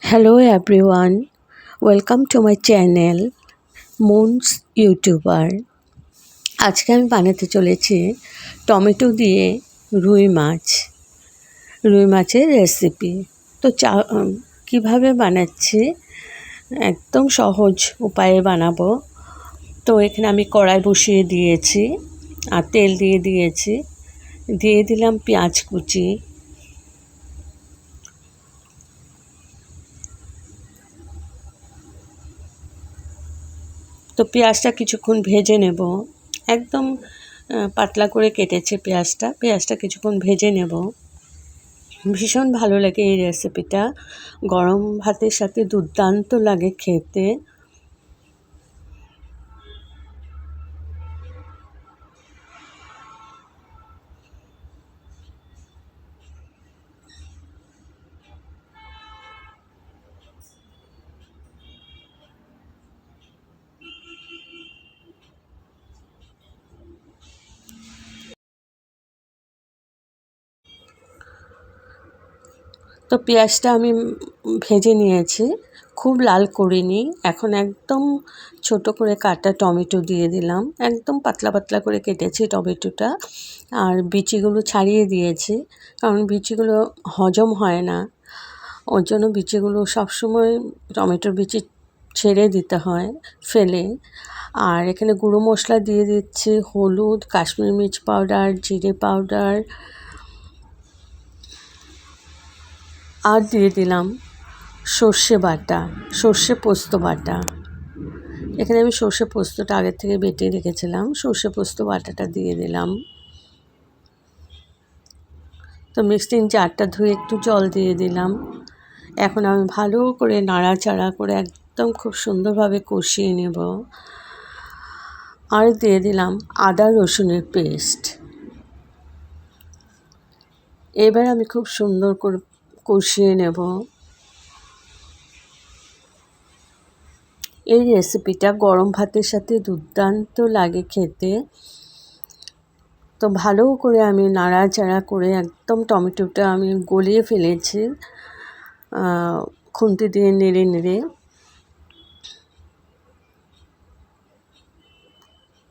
Hello everyone, welcome to my channel Moon's YouTuber। আজকে আমি বানাতে চলেছি টমেটো দিয়ে রুই মাছের রেসিপি। তো কিভাবে বানাচ্ছি একদম সহজ উপায়ে বানাবো। তো এখানে আমি কড়াই বসিয়ে দিয়েছি আর তেল দিয়ে দিলাম পেঁয়াজ কুচি। তো পেঁয়াজটা কিছুক্ষণ ভেজে নেব, একদম পাতলা করে কেটেছে পেঁয়াজটা কিছুক্ষণ ভেজে নেব। ভীষণ ভালো লাগে এই রেসিপিটা, গরম ভাতের সাথে দুর্দান্ত লাগে খেতে। তো পেঁয়াজটা আমি ভেজে নিয়েছি, খুব লাল করিনি। এখন একদম ছোট করে কাটা টমেটো দিয়ে দিলাম, একদম পাতলা পাতলা করে কেটেছি টমেটোটা। আর বিচিগুলো ছাড়িয়ে দিয়েছি, কারণ বিচিগুলো হজম হয় না, ওর জন্য বিচিগুলো সবসময় টমেটোর বিচি ছেড়ে দিতে হয় ফেলে। আর এখানে গুঁড়ো মশলা দিয়ে দিচ্ছি হলুদ, কাশ্মীরি মির্চ পাউডার, জিরে পাউডার, আর দিয়ে দিলাম সর্ষে পোস্ত বাটা। এখানে আমি সর্ষে পোস্তটা আগের থেকে বেটে রেখেছিলাম, সর্ষে পোস্ত বাটাটা দিয়ে দিলাম। তো মিক্সিং জারটা ধুয়ে একটু জল দিয়ে দিলাম। এখন আমি ভালো করে নাড়াচাড়া করে একদম খুব সুন্দরভাবে কষিয়ে নেব। আর দিয়ে দিলাম আদা রসুনের পেস্ট। এবার আমি খুব সুন্দর করে কষিয়ে নেব। এই রেসিপিটা গরম ভাতের সাথে দুর্দান্ত লাগে খেতে। তো ভালো করে আমি নাড়াচাড়া করে একদম টমেটোটা আমি গলিয়ে ফেলেছি খুন্তি দিয়ে নেড়ে নেড়ে।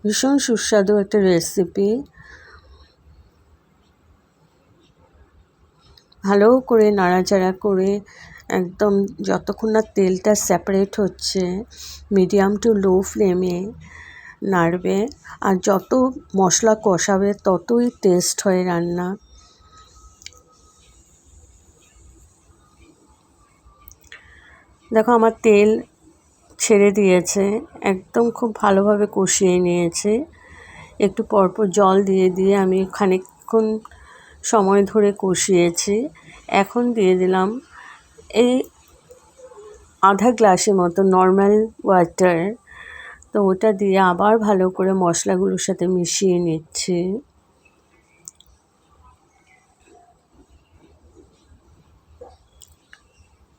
ভীষণ সুস্বাদু একটা রেসিপি। ভালো করে নাড়াচাড়া করে একদম যতক্ষণ না তেলটা সেপারেট হচ্ছে, মিডিয়াম টু লো ফ্লেমে নাড়বে। আর যত মশলা কষাবে ততই টেস্ট হয় রান্না। দেখো আমার তেল ছেড়ে দিয়েছে, একদম খুব ভালোভাবে কষিয়ে নিয়েছে। একটু পরপর জল দিয়ে আমি খানিকক্ষণ সময় ধরে কষিয়েছি। এখন দিয়ে দিলাম এই আধা গ্লাসের মতো নর্মাল ওয়াটার। তো ওটা দিয়ে আবার ভালো করে মশলাগুলোর সাথে মিশিয়ে নিচ্ছি।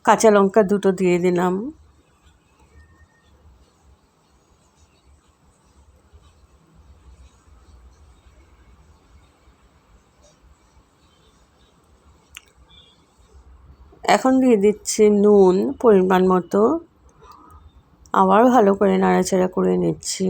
কাঁচা লঙ্কা দুটো দিয়ে দিলাম। এখন দিয়ে দিচ্ছি নুন পরিমাণ মতো, আবার ভালো করে নাড়াচাড়া করে নিচ্ছি।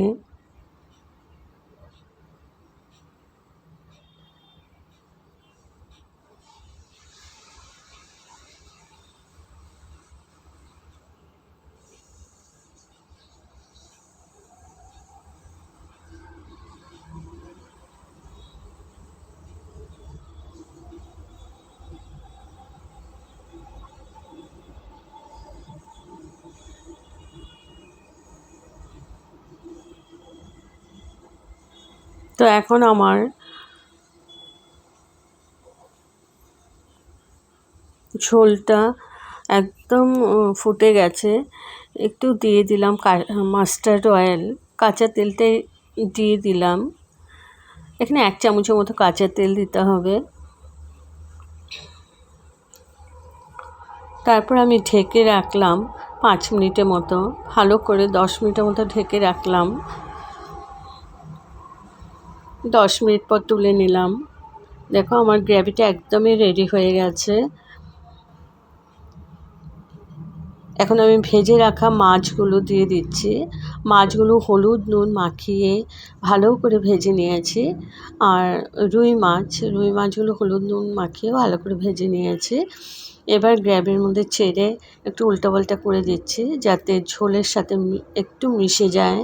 তো এখন আমার ঝোলটা একদম ফুটে গেছে। একটু দিয়ে দিলাম মাস্টার্ড অয়েল, কাঁচা তেলটাই দিয়ে দিলাম। এখানে 1 চামচের মতো কাঁচা তেল দিতে হবে। তারপর আমি ঢেকে রাখলাম 5 মিনিটের মতো, ভালো করে 10 মিনিটের মতো ঢেকে রাখলাম। 10 মিনিট পর তুলে নিলাম। দেখো আমার গ্রেভিটা একদমই রেডি হয়ে গেছে। এখন আমি ভেজে রাখা মাছগুলো দিয়ে দিচ্ছি। মাছগুলো হলুদ নুন মাখিয়ে ভালো করে ভেজে নিয়েছি। আর রুই মাছগুলো হলুদ নুন মাখিয়ে ভালো করে ভেজে নিয়েছি। এবার গ্রেভির মধ্যে ছেড়ে একটু উল্টাপাল্টা করে দিচ্ছি যাতে ঝোলের সাথে একটু মিশে যায়।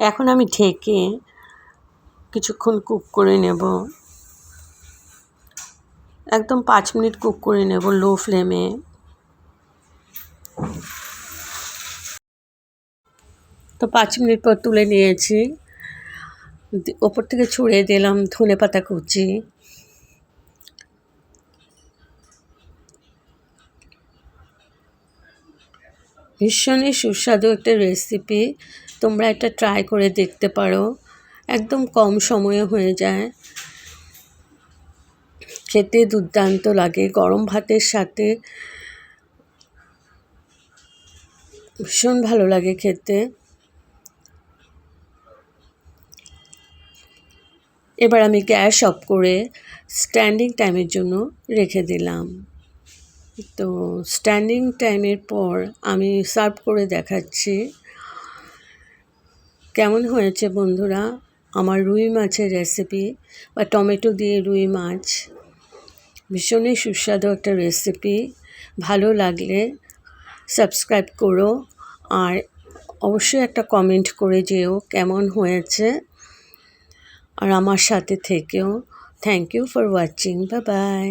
এখন আমি ঢেকে কিছুক্ষণ কুক করে নেব, একদম 5 মিনিট কুক করে নেব লো ফ্লেমে। তো 5 মিনিট পর তুলে নিয়েছি। ওপর থেকে ছড়িয়ে দিলাম ধনেপাতা কুচি। ভীষণই সুস্বাদু একটা রেসিপি, তোমরা এটা ট্রাই করে দেখতে পারো। একদম কম সময়ে হয়ে যায়, খেতে দুর্দান্ত লাগে। গরম ভাতের সাথে ভীষণ ভালো লাগে খেতে। এবার আমি গ্যাস অফ করে স্ট্যান্ডিং টাইমের জন্য রেখে দিলাম। তো স্ট্যান্ডিং টাইমের পর আমি সার্ভ করে দেখাচ্ছি কেমন হয়েছে বন্ধুরা আমার রুই মাছের রেসিপি বা টমেটো দিয়ে রুই মাছ। ভীষণই সুস্বাদু একটা রেসিপি। ভালো লাগলে সাবস্ক্রাইব করো আর অবশ্যই একটা কমেন্ট করে যেও কেমন হয়েছে, আর আমার সাথে থেকেও। Thank you for watching. Bye by.